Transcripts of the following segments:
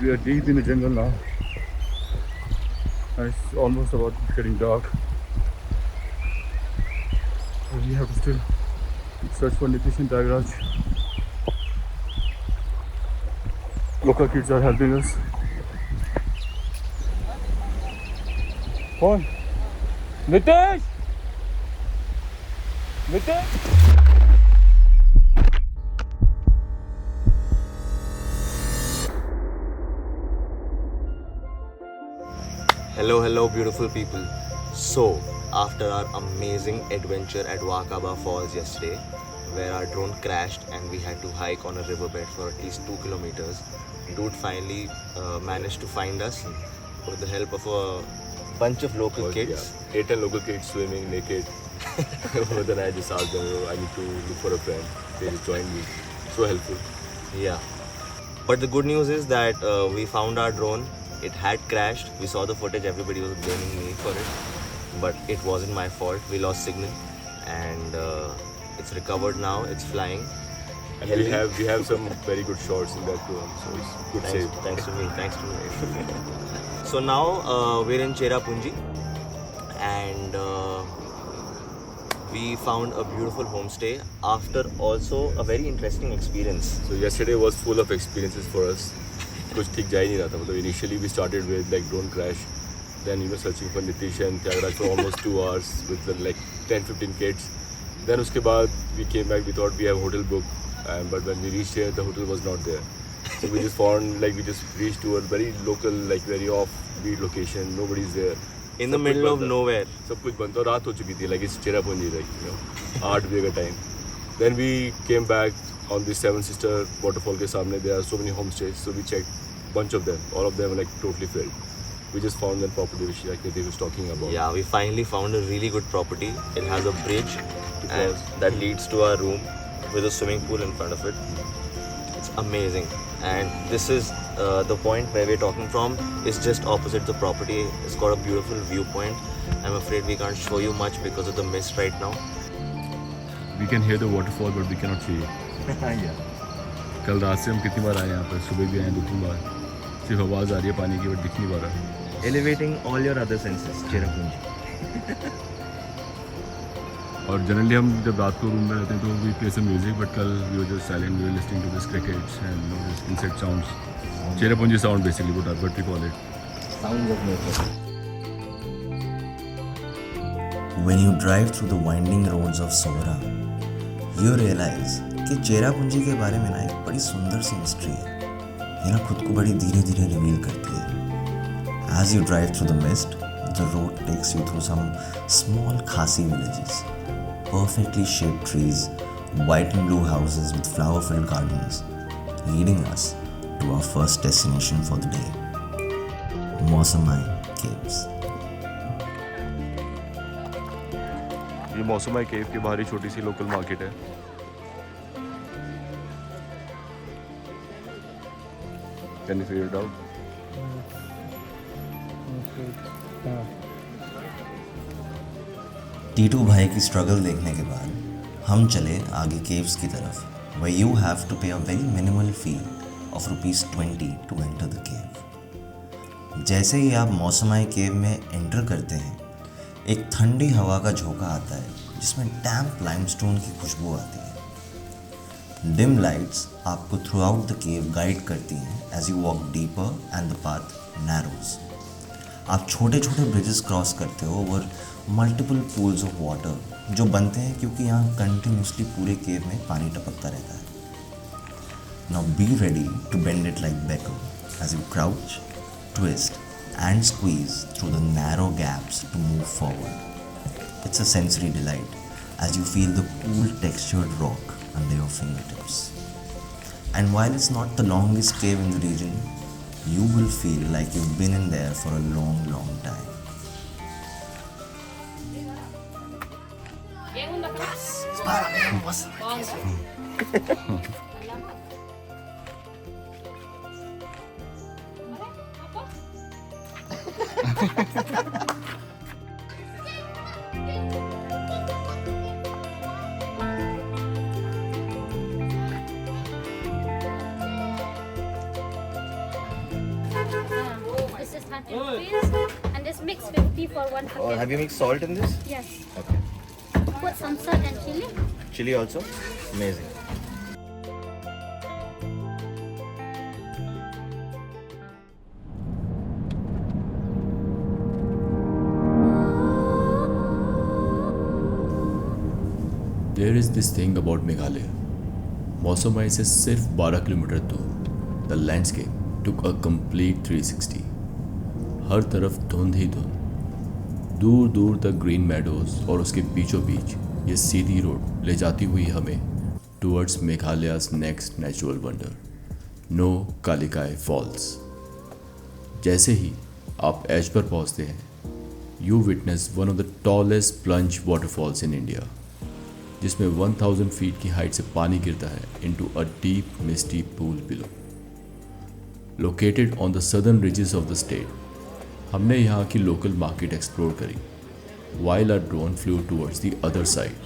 We are deep in the jungle now, and it's almost about getting dark. And we have to still search for Nitish and Tigeraj. Local kids are helping us. कौन? Nitesh! Nitesh! Hello, beautiful people. So, after our amazing adventure at Wakaba Falls yesterday, where our drone crashed and we had to hike on a riverbed for at least 2 kilometers, dude finally managed to find us with the help of a bunch of local kids. Yeah. 8 local kids swimming naked. But then I just asked them, I need to look for a friend. They just joined me. So helpful. Yeah. But the good news is that we found our drone. It had crashed. We saw the footage. Everybody was blaming me for it. But it wasn't my fault. We lost signal. And it's recovered now. It's flying. And we have some very good shots in that drone. So it's good save. Thanks to me. So now we're in Cherrapunji. And we found a beautiful homestay after also a very interesting experience. So yesterday was full of experiences for us. कुछ ठीक जा ही नहीं रहा था मतलब initially we started with like drone crash, then searching for Nitish and Tyagaraaj for almost 2 hours with like 10-15 kids. Then उसके बाद we came back, we thought we have hotel book, but when we reached here the hotel was not there. So we just reached to a very local, like very offbeat location. Nobody's there. In the middle of nowhere. सब कुछ बंद था, रात हो चुकी थी, like it's Cherrapunji, like 8 बजे का time. Then we came back on the Seven Sister waterfall के सामने. There are so many homestays, so we checked bunch of them. All of them were like totally filled. We just found that property which like Nitish was talking about. Yeah, we finally found a really good property. It has a bridge and that leads to our room with a swimming pool in front of it. It's amazing. And this is the point where we're talking from. It's just opposite the property. It's got a beautiful viewpoint. I'm afraid we can't show you much because of the mist right now. We can hear the waterfall, but we cannot see it. Yeah. कल रात से हम कितनी बार आए यहाँ पर, सुबह भी आए 2-3 बार. सिर्फ आवाज़ आ रही है पानी की, बट दिख नहीं पा रहा. Elevating all your other senses, Cherrapunji. और जनरली हम जब रात को रूम में रहते हैं तो we play some music, but कल we were just silent, we were listening to this crickets and this insect sounds. Cherrapunji sound basically what we call it. Sounds of nature. When you drive through the winding roads of Sora, you realize कि चेरापूंजी के बारे में ना एक बड़ी सुंदर सी mystery है. ये ना खुद को बड़ी धीरे धीरे रिवील करती है. As you drive through the mist, the road takes you through some small Khasi villages, perfectly shaped trees, white and blue houses with flower-filled gardens, leading us to our first destination for the day, Mausamai Caves. ये मौसमाई केव के बाहर ही छोटी सी local market है. Can you figure it out? Titu भाई की struggle देखने के बाद हम चले आगे केव्स की तरफ, where you have to pay a very minimal fee of ₹20 to enter the cave. जैसे ही आप मौसमाई केव में एंटर करते हैं, एक ठंडी हवा का झोंका आता है जिसमें डैम्प लाइमस्टोन की खुशबू आती है. डिम लाइट्स आपको throughout the cave guide करती हैं as you walk deeper and the path narrows. आप छोटे छोटे ब्रिजेस क्रॉस करते हो over multiple pools of water जो बनते हैं क्योंकि यहाँ कंटिन्यूसली पूरे केव में पानी टपकता रहता है. Now be ready to bend it like bacon as you crouch, twist and squeeze through the narrow gaps to move forward. It's a sensory delight as you feel the cool textured rock under your fingertips. And while it's not the longest cave in the region, you will feel like you've been in there for a long, long time. 110 and this mix 50 for one packet. Have you mixed salt in this? Yes. Okay. Put some salt and chili. Chili also? Amazing. There is this thing about Meghalaya. Mawsmai से सिर्फ 12 किलोमीटर दूर the landscape took a complete 360. हर तरफ धुंध ही धुंध, दूर दूर तक ग्रीन मैडोज और उसके बीचों बीच ये सीधी रोड ले जाती हुई हमें towards Meghalaya's next natural wonder, Nohkalikai falls. जैसे ही आप एज पर पहुंचते हैं, you witness one of the tallest plunge waterfalls in India, जिसमें 1000 फीट की हाइट से पानी गिरता है into a deep misty pool below. Located on the southern ridges of the state, हमने यहाँ की लोकल मार्केट एक्सप्लोर करी while our drone flew towards the other side,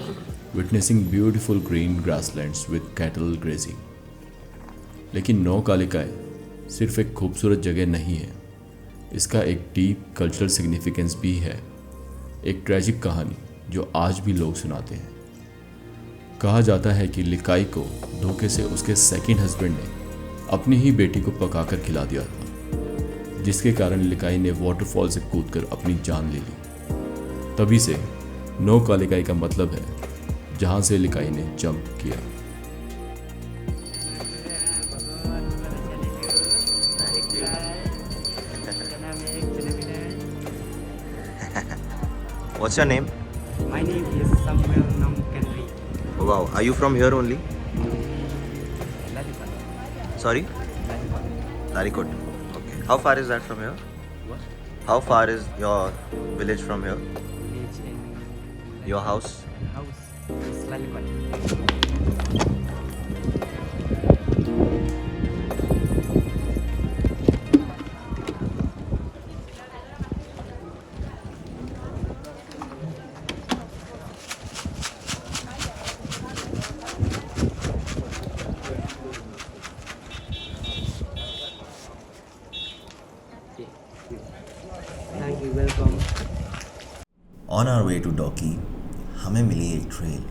witnessing beautiful green grasslands with cattle grazing. लेकिन no Kalikai सिर्फ एक खूबसूरत जगह नहीं है, इसका एक डीप कल्चरल सिग्निफिकेंस भी है. एक ट्रैजिक कहानी जो आज भी लोग सुनाते हैं. कहा जाता है कि लिकाई को धोखे से उसके सेकंड हस्बैंड ने अपनी ही बेटी को पकाकर खिला दिया था, जिसके कारण लिकाई ने वाटरफॉल से कूदकर अपनी जान ले ली. तभी से नो कालिकाई का मतलब है जहां से लिकाई ने जंप किया. What's your name? My name is Samuel Namkanri. Wow. Are you from here only? Lalipal. Sorry? Larikot. Okay. How far is that from here? What? How far is your village from here? Village in Your house? house is Lalipal. Thank you. Welcome. On our way to Doki, हमें मिली एक trail.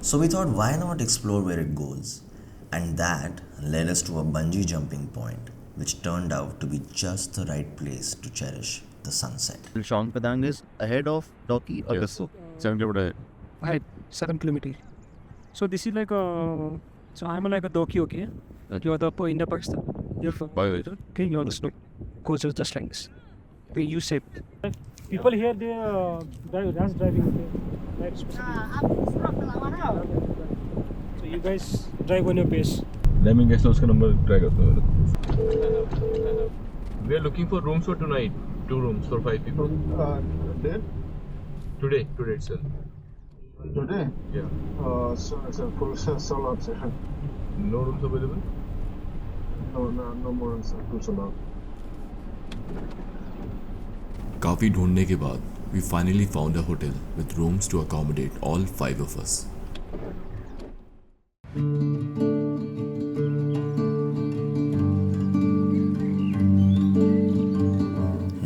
So we thought why not explore where it goes? And that led us to a bungee jumping point, which turned out to be just the right place to cherish the sunset. Shong Padang is ahead of Doki or Yes. Gasso? 7 kilometers. Right, 7 kilometers. So this is like a, so I'm like a doki, okay? You're the in the Pakistan. You're from Bangladesh. okay, you're the snow. Coast is just like this. Okay, you safe. People here, they drive rash driving. Okay? Right, so you guys drive on your pace. Let me guess उसका number try करता हूँ. We are looking for rooms for tonight. 2 rooms for 5 people. Today itself. Today? Yeah. So it's a full solo option. No rooms available. No more than full solo. काफ़ी ढूंढने के बाद we finally found a hotel with rooms to accommodate all 5 of us.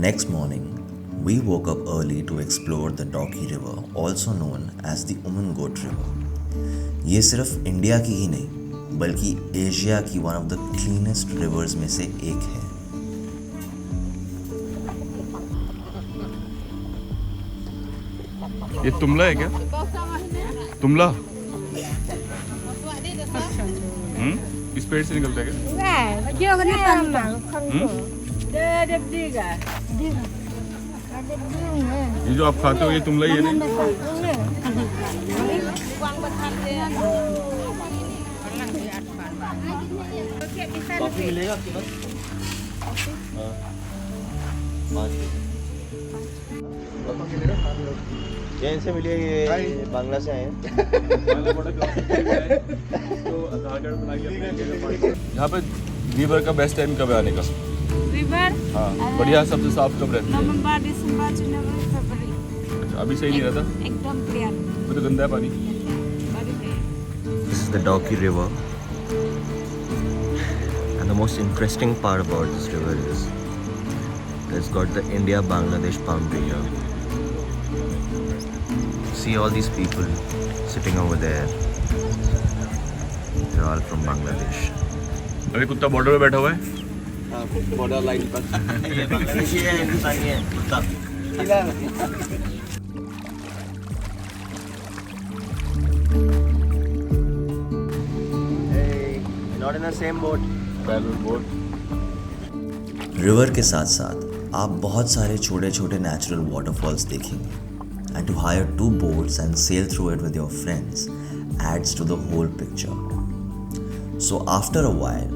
Next morning, we woke up early to explore the Doki River, also known as the Umangot River. ये सिर्फ India की ही नहीं, बल्कि Asia की one of the cleanest reverse में से एक है. ये तुमला है क्या? तुमला? इस पेड़ से निकलता है क्या? ये जो आप खाते हो ये तुमला ही है ना? कॉफी मिलेगा आपके पास? हाँ. 5 ये इनसे मिलिए, ये बांग्ला से आए हैं. यहाँ पे रिवर का बेस्ट टाइम कब है आने का? रिवर हाँ, बढ़िया सबसे साफ कब रहती है? नवंबर दिसंबर जनवरी फरवरी. अच्छा, अभी सही नहीं रहता? एकदम क्लियर. अभी तो गंदा है पानी. This is the Doki River, and the most interesting part about this river is It's got the India-Bangladesh boundary here. See all these people sitting over there. They're all from Bangladesh. अरे कुत्ता border पे बैठा हुआ है. Border line पर. ये बांग्लादेशी है, हिंदुस्तानी है, कुत्ता. Hey, not in the same boat. Parallel boat. River के साथ साथ आप बहुत सारे छोटे छोटे नेचुरल वाटरफॉल्स देखेंगे. And to hire 2 boats and sail through it with your friends adds to the whole picture. So after a while,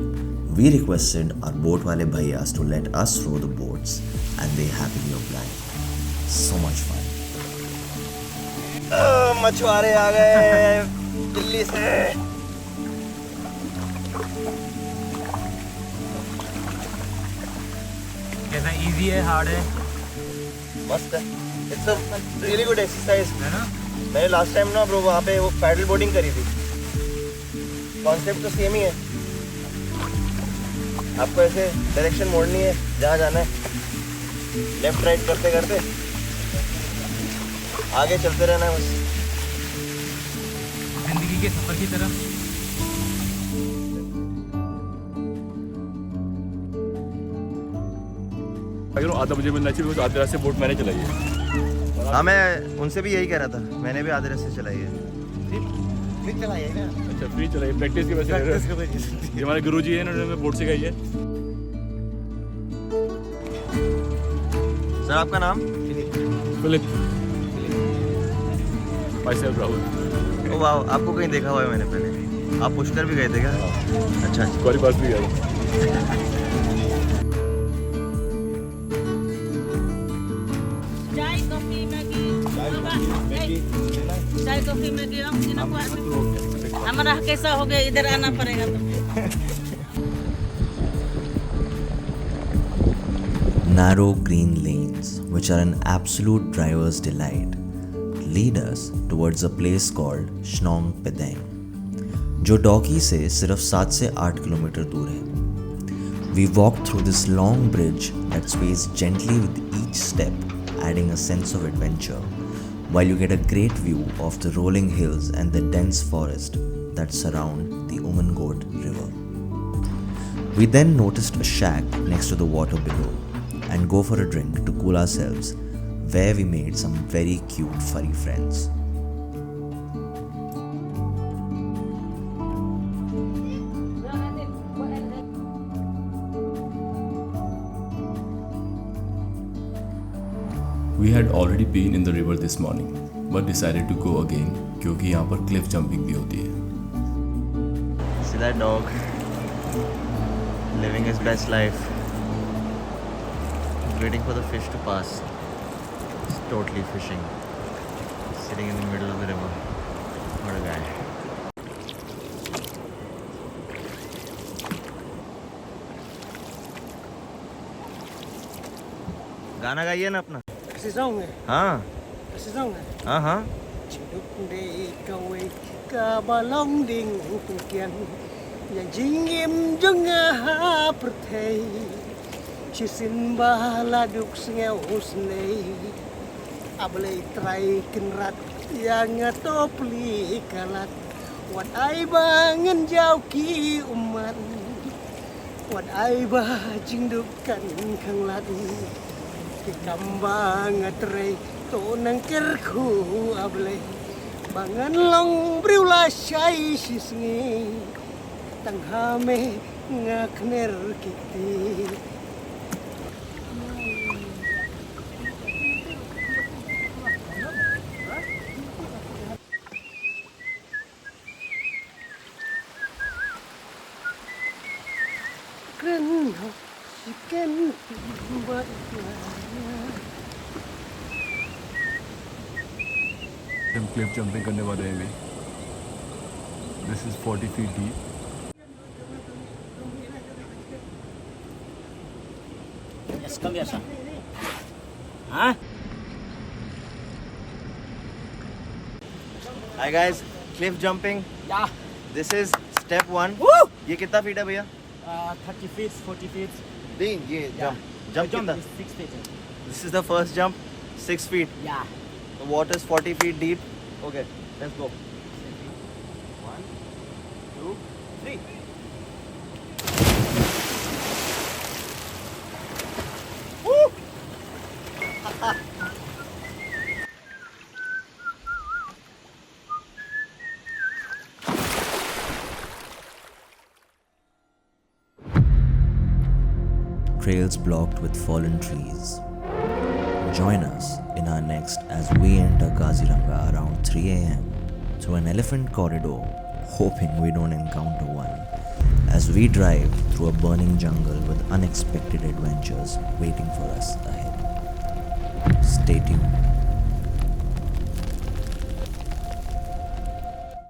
we requested our boat wale bhaiyas to let us row the boats and they happily obliged. So much fun. मछुआरे आ गए दिल्ली से. कैसा easy है, hard है? मस्त है. It's a really good exercise. है ना? मैंने लास्ट टाइम ना ब्रो वहाँ पे वो पैडल बोर्डिंग करी थी. कॉन्सेप्ट तो सेम ही है. आपको ऐसे डायरेक्शन मोड़नी है जहाँ जाना है. लेफ्ट राइट करते करते आगे चलते रहना है बस. जिंदगी के सफर की तरह. आधा बजे मिलना चाहिए, आधे रास्ते बोट मैंने चलाई है. हाँ मैं उनसे भी यही कह रहा था. मैंने भी आधे रास्ते चलाई है. फिर चलाई है ना. अच्छा फ्री चलाई, प्रैक्टिस के वैसे. ये हमारे गुरुजी हैं, उन्होंने बोट सिखाई है. सर आपका नाम? फिलिप. Myself Rahul. ओ वाह, आपको कहीं देखा हुआ है मैंने पहले. आप पुष्कर भी गए थे क्या? अच्छा. तुम्हारी पास भी गया था. Chai, coffee, Maggie. Chai, coffee, Maggie. हम कितना को हमारा कैसा हो गया, इधर आना पड़ेगा तो. Narrow green lanes, which are an absolute driver's delight, lead us towards a place called Shnong Pedeng, जो डॉकी से सिर्फ 7 से 8 किलोमीटर दूर है. We walk through this long bridge that sways gently with each step, adding a sense of adventure, while you get a great view of the rolling hills and the dense forest that surround the Umangot River. We then noticed a shack next to the water below and go for a drink to cool ourselves, where we made some very cute furry friends. We had already been in the river this morning, but decided to go again क्योंकि यहाँ पर cliff jumping भी होती है. See that dog living his best life, waiting for the fish to pass. He's totally fishing, sitting in the middle of the river. What a guy. गाना गाइए ना अपना. ऐसे जाऊंगे. हाँ ऐसे जाऊंगे. हाँ हाँ. Chiduk de kawe ka balong ding tungkian yang jingim jengah pertei chisin baladuk sengau snei ablei trai kenrat yang topli kalat wat ai bangen jauh ki umat wat ai ba jingduk kan kang ladu ki kambang atrai to nangkerku ablei bangan long briula shai sisngi tanghame ngakner kiti. Kren siken हम Cliff jumping करने वाले हैं. This is 40 feet deep. Hi guys, cliff jumping. Yeah. This is step 1. Woo! ये कितना feet है भैया? 30 feet, 40 feet. नहीं ये jump Jump on that. This is the first jump. 6 feet. Yeah. The water is 40 feet deep. Okay, let's go. 1, 2, 3. Woo! Trails blocked with fallen trees. Join us in our next as we enter Kaziranga around 3 a.m. through an elephant corridor, hoping we don't encounter one, as we drive through a burning jungle with unexpected adventures waiting for us ahead. Stay tuned.